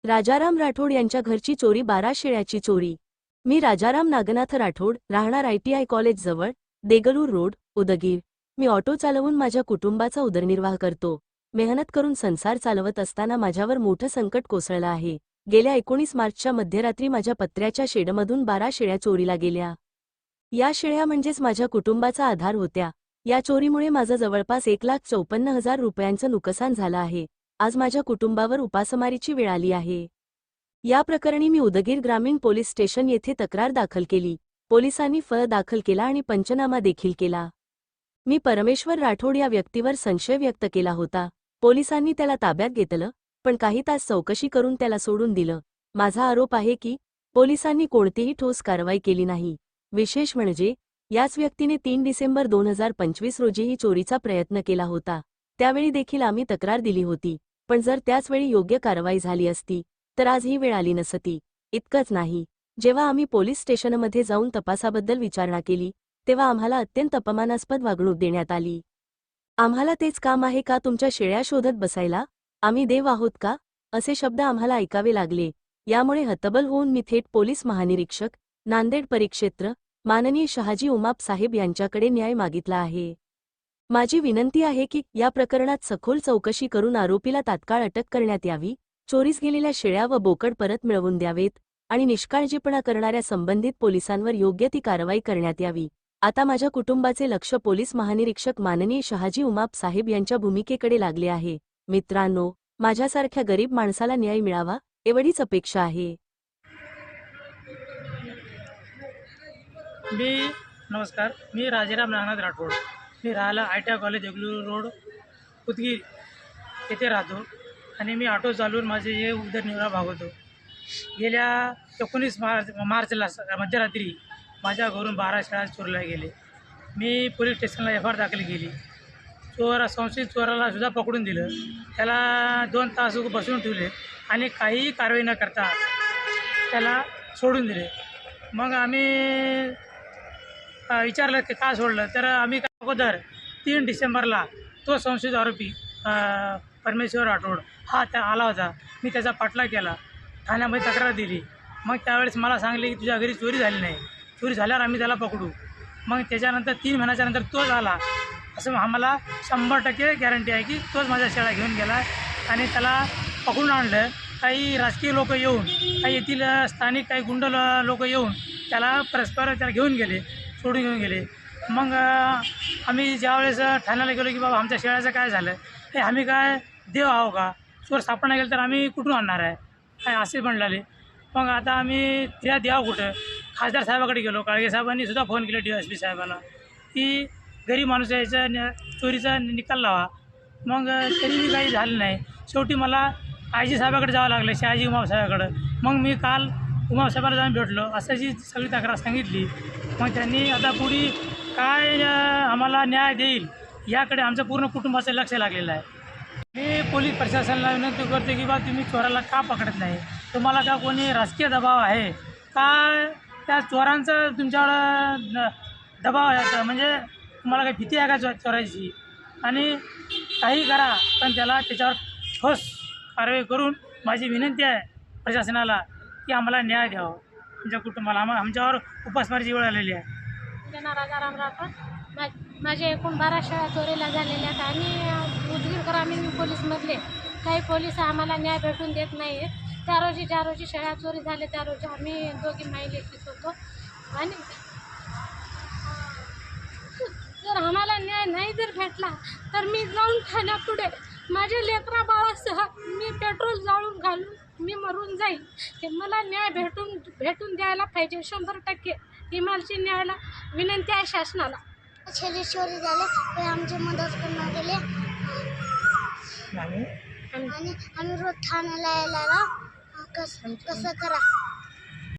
राजाराम राठोड यांच्या घरची चोरी, 12 शेळ्याची चोरी। मी राजाराम नागनाथ राठोड, राहणार ITI कॉलेज जवळ, देगलूर रोड, उदगीर। मी ऑटो चालवून माझ्या कुटुंबाचा उदरनिर्वाह करतो। मेहनत करून संसार चालवत असताना माझ्यावर मोठं संकट कोसळलं आहे। गेल्या 19 मार्चच्या मध्यरात्री माझ्या पत्र्याच्या शेडमधून 12 शेळ्या चोरीला गेल्या। या शेळ्या म्हणजेच माझ्या कुटुंबाचा आधार होत्या। या चोरीमुळे माझं जवळपास 1,54,000 रुपयांचं नुकसान झालं आहे। आज माझ्या कुटुंबावर उपासमारीची वेळ आली आहे। या प्रकरणी मी उदगीर ग्रामीण पोलीस स्टेशन येथे तक्रार दाखल केली। पोलिसांनी दाखल केला आणि पंचनामा देखील केला। मी परमेश्वर राठोड या व्यक्तीवर संशय व्यक्त केला होता। पोलिसांनी त्याला ताब्यात घेतलं, पण काही तास चौकशी करून त्याला सोडून दिलं। माझा आरोप आहे की पोलिसांनी कोणतीही ठोस कारवाई केली नाही। विशेष म्हणजे याच व्यक्तीने 3 डिसेंबर 2025 रोजीही चोरीचा प्रयत्न केला होता। त्यावेळी देखील आम्ही तक्रार दिली होती, पण जर त्याच वेळी योग्य कारवाई झाली असती तर आज ही वेळ आली नसती। इतकंच नाही, जेव्हा आम्ही पोलीस स्टेशनमध्ये जाऊन तपासाबद्दल विचारणा केली तेव्हा आम्हाला अत्यंत अपमानास्पद वागणूक देण्यात आली। आम्हाला तेच काम आहे का तुमच्या शेळ्या शोधत बसायला? आम्ही देव आहोत का? असे शब्द आम्हाला ऐकावे लागले। यामुळे हतबल होऊन मी थेट पोलीस महानिरीक्षक, नांदेड परिक्षेत्र, माननीय शहाजी उमाप साहेब यांच्याकडे न्याय मागितला आहे। माझी विनंती आहे की या प्रकरणात सखोल चौकशी करून आरोपीला तात्काळ अटक करण्यात यावी, चोरीस गेलेल्या शेळ्या व बोकड परत मिळवून द्यावेत आणि निष्काळजीपणा करणाऱ्या संबंधित पोलिसांवर योग्य ती कारवाई करण्यात यावी। आता माझ्या कुटुंबाचे लक्ष पोलीस महानिरीक्षक माननीय शहाजी उमाप साहेब यांच्या भूमिकेकडे लागले आहे। मित्रांनो, माझ्यासारख्या गरीब माणसाला न्याय मिळावा एवढीच अपेक्षा आहे। नमस्कार, मी राजाराम नागनाथ राठोड। मी राहायला ITI college Deglur road, Udgir येथे राहतो आणि मी ऑटो चालवून माझे हे उदरनिर्वाह भागवतो। गेल्या 19 मार्चला मध्यरात्री माझ्या घरून 12 शेळ्या चोरल्या गेले। मी पोलीस स्टेशनला FIR दाखल केली। संशयित चोराला सुद्धा पकडून दिलं। त्याला 2 तास बसवून ठेवले आणि काहीही कारवाई न करता त्याला सोडून दिले। मग आम्ही विचारलं की का सोडलं, तर आम्ही अगोदर 3 डिसेंबरला तो संशयित आरोपी परमेश्वर राठोड हा आला होता। मी त्याचा पाठलाग केला, ठाण्यामध्ये तक्रार दिली। मग त्यावेळेस मला सांगले की तुझ्या घरी चोरी झाली नाही, चोरी झाल्यावर आम्ही त्याला पकडू। मग त्याच्यानंतर 3 महिन्याच्या नंतर तोच आला, असं आम्हाला 100% गॅरंटी आहे की तोच माझ्या शेळ्या घेऊन गेला आणि त्याला पकडून आणलं। काही राजकीय लोक येऊन, काही येथील स्थानिक काही गुंड लोक येऊन त्याला त्याला घेऊन गेले, सोडून घेऊन गेले। मग आम्ही ज्यावेळेस ठाण्याला गेलो की बाबा आमच्या शेळ्याचं काय झालं, हे आम्ही काय देव आहो का? चोर सापडला गेलं तर आम्ही कुठून आणणार आहे काय असे म्हणाले। मग आता आम्ही त्या द्यावं कुठं? खासदार साहेबाकडे गेलो, काळगे साहेबांनी सुद्धा फोन केले DSP साहेबांना की गरीब माणूस याचा चोरीचा निकाल लावा। मग तरीही काही झालं नाही। शेवटी मला IG साहेबाकडे जावं लागलं, शहाजी उमाप साहेबाकडं। मग मी काल उमाप साहेबांना जाऊन भेटलो, असाची सगळी तक्रार सांगितली। मग त्यांनी आता पुढे काय आम्हाला न्याय देईल याकडे आमचं पूर्ण कुटुंबाचं लक्ष लागलेलं आहे। मी पोलीस प्रशासनाला विनंती करतो की बा तुम्ही चोराला का पकडत नाही? तुम्हाला का कोणी राजकीय दबाव आहे का? त्या चोरांचं तुमच्यावर दबाव आहे, म्हणजे तुम्हाला काही भीती आहे का चोरायची? आणि काही करा, पण त्याच्यावर ठोस कारवाई करून माझी विनंती आहे प्रशासनाला की आम्हाला न्याय द्यावा। आमच्या कुटुंबाला आमच्यावर उपासमारीची वेळ आलेली आहे। राजाराम राठोड, माझे एकूण 12 शेळ्या चोरीला झालेल्या आहेत आणि उदगीर ग्रामीण पोलीसमधले काही पोलीस आम्हाला न्याय भेटून देत नाही आहेत। ज्या रोजी शेळ्या चोरी झाले त्या रोजी आम्ही दोघी माईलेकीच होतो आणि जर आम्हाला न्याय नाही जर भेटला तर मी जाऊन ठाण्यापुढे माझ्या लेकरा बाळासह मी पेट्रोल जाळून घालून मी मरून जाईल। ते मला न्याय भेटून द्यायला पाहिजे 100%। ही माझी न्यायाला विनंती आहे शासनाला। चोरी झाले ते आमची मदत करण्यात आली आणि आम्ही रोज ठाण्याला यायला कसं करा।